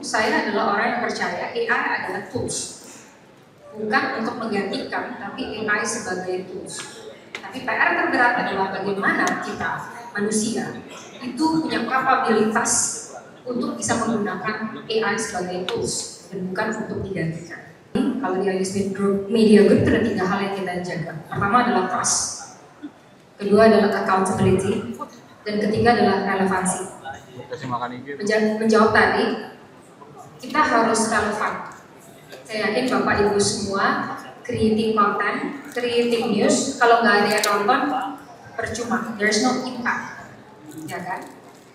saya adalah orang yang percaya AI adalah tools, bukan untuk menggantikan, tapi AI sebagai tools. Tapi PR terberat adalah bagaimana kita manusia itu punya kapabilitas untuk bisa menggunakan AI sebagai tools dan bukan untuk digantikan. Kalau di ISB Media Group itu ada 3 hal yang kita jaga. Pertama adalah trust, kedua adalah accountability, dan ketiga adalah relevansi. Menjawab tadi, kita harus relevan. Saya yakin Bapak Ibu semua creating content, creating news, kalau nggak ada yang nonton, percuma. There's no impact, ya kan?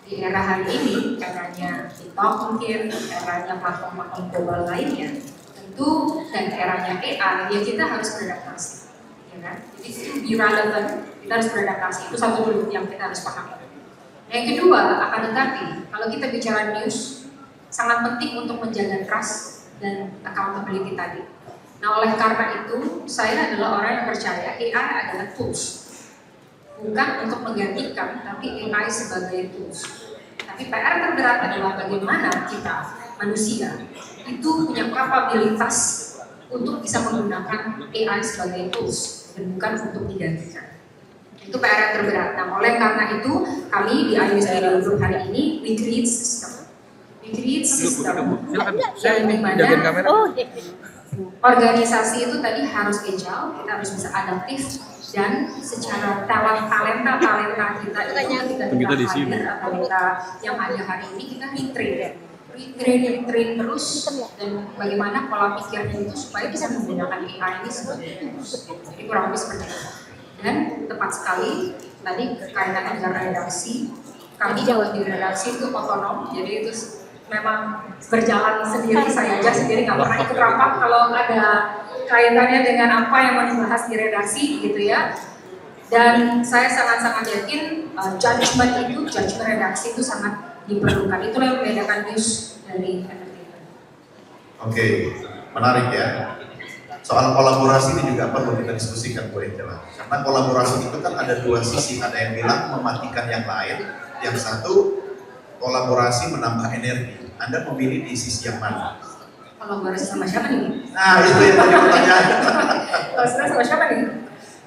Di era hari ini, eranya TikTok mungkin, eranya platform-platform global lainnya, tentu dan eranya AI, ya kita harus beradaptasi, ya kan? Jadi to be relevant, kita harus beradaptasi. Itu satu dulu yang kita harus pahami. Yang kedua, akan tetapi, kalau kita bicara news, sangat penting untuk menjaga trust dan accountability tadi. Nah, oleh karena itu, saya adalah orang yang percaya AI adalah tools, bukan untuk menggantikan, tapi AI sebagai tools. Tapi PR terberat adalah bagaimana kita manusia itu punya kapabilitas untuk bisa menggunakan AI sebagai tools dan bukan untuk digantikan. Itu PR yang terberat. Nah, oleh karena itu, kami di ISB Media Group hari ini, we create system yang dimana organisasi itu tadi harus agile, kita harus bisa adaptif, dan secara talenta kita itu ketika kita hadir atau kita yang ada hari ini kita retrain terus, dan bagaimana pola pikirnya itu supaya bisa menggunakan AI ini sebagai tools. Jadi kurang lebih seperti itu. Dan tepat sekali tadi kaitannya dengan redaksi, kami kalau di redaksi itu otonom, jadi itu memang berjalan sendiri, saya aja sendiri nggak pernah ikut rapat kalau ada kaitannya dengan apa yang mau dibahas di redaksi gitu ya. Dan saya sangat-sangat yakin judgement redaksi itu sangat diperlukan. Itulah yang membedakan news dari entertainment. Oke, menarik ya. Soal kolaborasi ini juga perlu kita diskusikan, Bu Angela. Karena kolaborasi itu kan ada 2 sisi. Ada yang bilang mematikan yang lain, yang satu kolaborasi menambah energi. Anda memilih di sisi yang mana? Kolaborasi sama siapa nih? Nah, itu yang tadi pertanyaan. Kolaborasi sama siapa nih?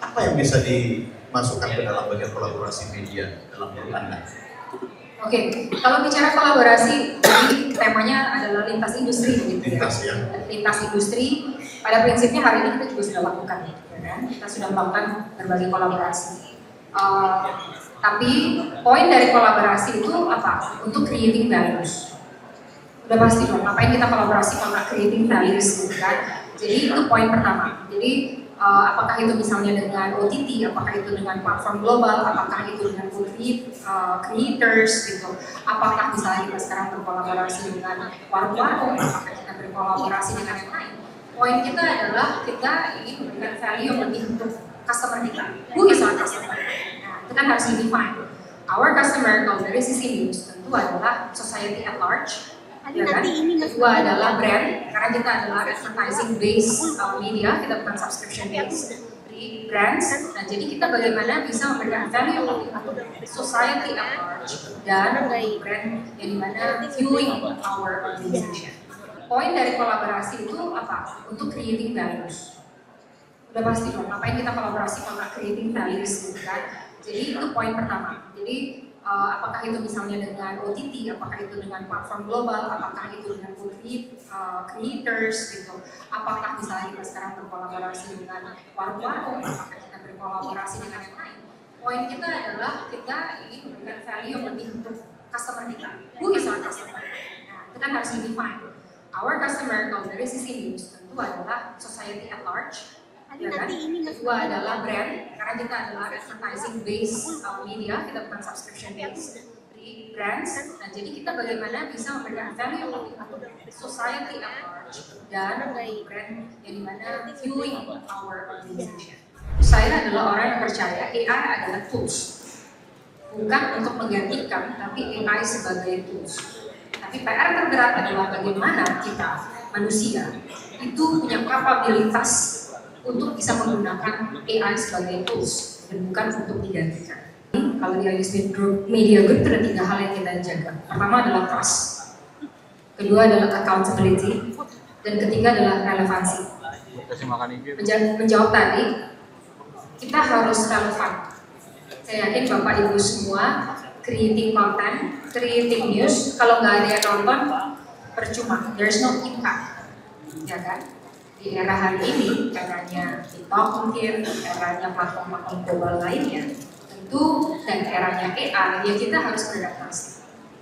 Apa yang bisa dimasukkan ke dalam bagian kolaborasi media dalam menurut Anda? Oke, kalau bicara kolaborasi, jadi temanya adalah lintas industri gitu ya. Lintas industri, pada prinsipnya hari ini kita juga sudah lakukan, ya kan? Kita sudah melakukan berbagai kolaborasi. Tapi poin dari kolaborasi itu apa? Untuk creating values. Udah pasti dong, ngapain kita kolaborasi kalau nggak creating values gitu kan? Jadi itu poin pertama. Jadi apakah itu misalnya dengan OTT, apakah itu dengan platform global, apakah itu dengan creators gitu, apakah misalnya kita sekarang berkolaborasi dengan warung-warung, apakah kita berkolaborasi dengan yang lain. Poin kita adalah kita ingin memberikan value yang lebih untuk customer kita. Who is our customer? Nah, itu kan harus di-define. Our customer, kalau dari sisi news, tentu adalah society at large. Ya kan? Kedua adalah brand, karena kita adalah advertising based media, kita bukan subscription based di brands. Nah, jadi kita bagaimana bisa memberikan value untuk society at large dan brand yang dimana fueling our organization. Poin dari kolaborasi itu apa? Untuk creating values. Udah pasti dong, ngapain kita kolaborasi kalau nggak creating values gitu kan? Jadi itu poin pertama. Jadi apakah itu misalnya dengan OTT, apakah itu dengan platform global, apakah itu dengan creators gitu, apakah misalnya kita sekarang berkolaborasi dengan warung-warung, apakah kita berkolaborasi dengan yang lain. Poin kita adalah kita ingin memberikan value yang lebih untuk customer kita. Who is our customer? Nah, itu kan harus di-define. Our customer, kalau dari sisi news, tentu adalah society at large. Ya kan? Kedua adalah brand, karena kita adalah advertising based media, kita bukan subscription based di brands. Nah, jadi kita bagaimana bisa memberikan value untuk society at large dan brand yang dimana fueling our organization. Saya adalah orang yang percaya AI adalah tools, bukan untuk menggantikan, tapi AI sebagai tools. Tapi PR terberat adalah bagaimana kita manusia itu punya kapabilitas untuk bisa menggunakan AI sebagai tools dan bukan untuk digantikan. Kalau di ISB Media Group itu ada 3 hal yang kita jaga. Pertama adalah trust, kedua adalah accountability, dan ketiga adalah relevansi. Menjawab tadi, kita harus relevan. Saya yakin Bapak Ibu semua creating content, creating news, kalau nggak ada yang nonton, percuma, there's no impact, ya kan? Di era hari ini, eranya TikTok mungkin, eranya platform-platform global lainnya, tentu, dan eranya AI, ya kita harus beradaptasi,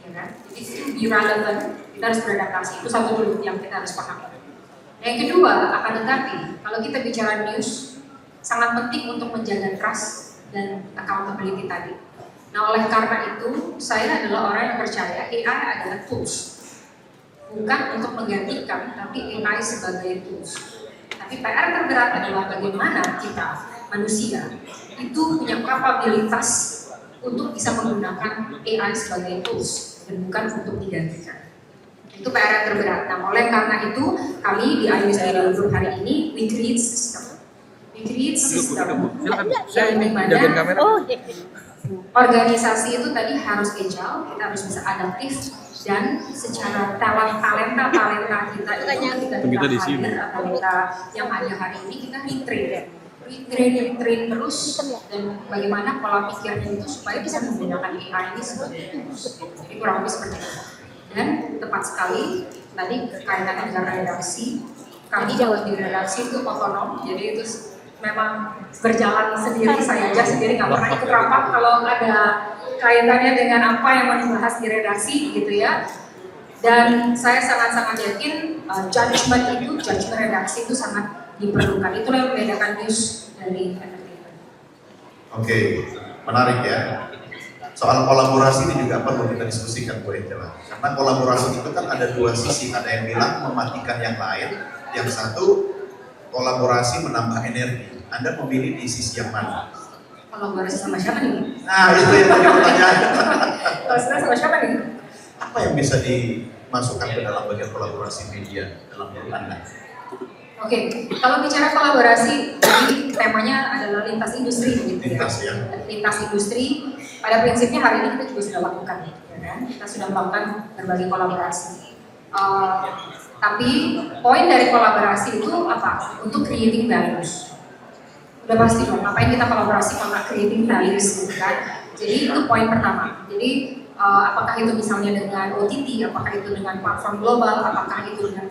ya kan? Jadi to be relevant, kita harus beradaptasi, itu satu dulu yang kita harus pahami. Yang kedua, akan tetapi, kalau kita bicara news, sangat penting untuk menjaga trust dan accountability tadi. Nah, oleh karena itu, saya adalah orang yang percaya AI adalah tools. Bukan untuk menggantikan, tapi AI sebagai tools. Tapi PR terberat adalah bagaimana kita, manusia, itu punya kapabilitas untuk bisa menggunakan AI sebagai tools, dan bukan untuk digantikan. Itu PR yang terberat. Nah, oleh karena itu, kami di IUS Media Group hari ini, we create system. We create system yang dimana organisasi itu tadi harus agile, kita harus bisa adaptif, dan secara talenta kita itu ketika kita hadir atau kita yang ada hari ini kita retrain terus, dan bagaimana pola pikirnya itu supaya bisa menggunakan AI ini sebagai tools. Jadi kurang lebih seperti itu. Dan tepat sekali tadi kaitannya dengan redaksi, kami kalau di redaksi itu otonom, jadi itu memang berjalan sendiri, saya aja sendiri nggak pernah ikut rapat kalau ada kaitannya dengan apa yang mau dibahas di redaksi gitu ya. Dan saya sangat-sangat yakin judgement redaksi itu sangat diperlukan. Itulah yang membedakan news dari entertainment. Oke, menarik ya. Soal kolaborasi ini juga perlu kita diskusikan Bu Angela. Karena kolaborasi itu kan ada dua sisi. Ada yang bilang mematikan yang lain, yang satu kolaborasi menambah energi. Anda memilih di sisi yang mana? Kolaborasi sama siapa nih? Nah, itu yang tadi pertanyaan. Kolaborasi sama siapa nih? Apa yang bisa dimasukkan ke dalam bagian kolaborasi media dalam menurut Anda? Oke, kalau bicara kolaborasi, jadi temanya adalah lintas industri gitu ya. Lintas industri, pada prinsipnya hari ini kita juga sudah lakukan, ya kan? Kita sudah melakukan berbagai kolaborasi. Tapi poin dari kolaborasi itu apa? Untuk creating values. Udah pasti dong, ngapain kita kolaborasi kalau nggak creating values gitu kan? Jadi itu poin pertama. Jadi apakah itu misalnya dengan OTT, apakah itu dengan platform global, apakah itu dengan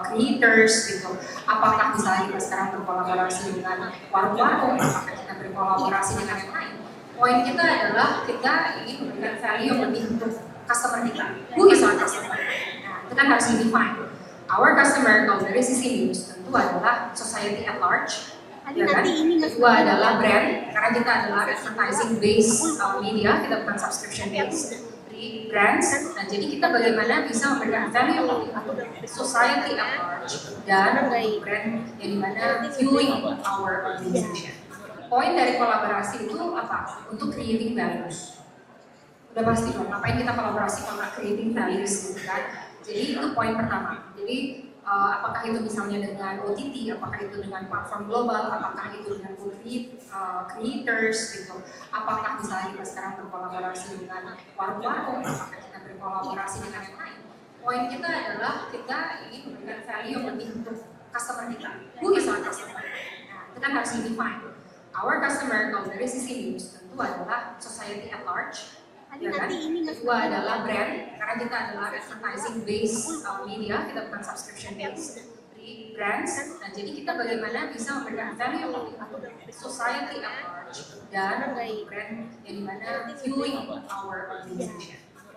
creators gitu, apakah misalnya kita sekarang berkolaborasi dengan warung-warung, apakah kita berkolaborasi dengan yang lain. Poin kita adalah kita ingin memberikan value yang lebih untuk customer kita. Who is our customer? Nah, itu kan harus di-define. Our customer, kalau dari sisi news, tentu adalah society at large. Ya kan? Kedua adalah brand, karena kita adalah advertising based media, kita bukan subscription based brands. Nah, jadi kita bagaimana bisa memberikan value untuk society at large dan brand yang dimana fueling our organization. Poin dari kolaborasi itu apa? Untuk creating values. Udah pasti dong, ngapain kita kolaborasi kalau nggak creating values gitu kan? Jadi itu poin pertama. Jadi apakah itu misalnya dengan OTT, apakah itu dengan platform global, apakah itu dengan creators gitu, apakah misalnya kita sekarang berkolaborasi dengan warung-warung, apakah kita berkolaborasi dengan yang lain. Poin kita adalah kita ingin memberikan value yang lebih untuk customer kita. Who is our customer? Nah, itu kan harus di-define. Our customer, kalau dari sisi news, tentu adalah society at large. Ya kan? Kedua adalah brand, karena kita adalah advertising based media, kita bukan subscription based brands. Nah, jadi kita bagaimana bisa memberikan value untuk society at large dan brand yang dimana fueling our organization.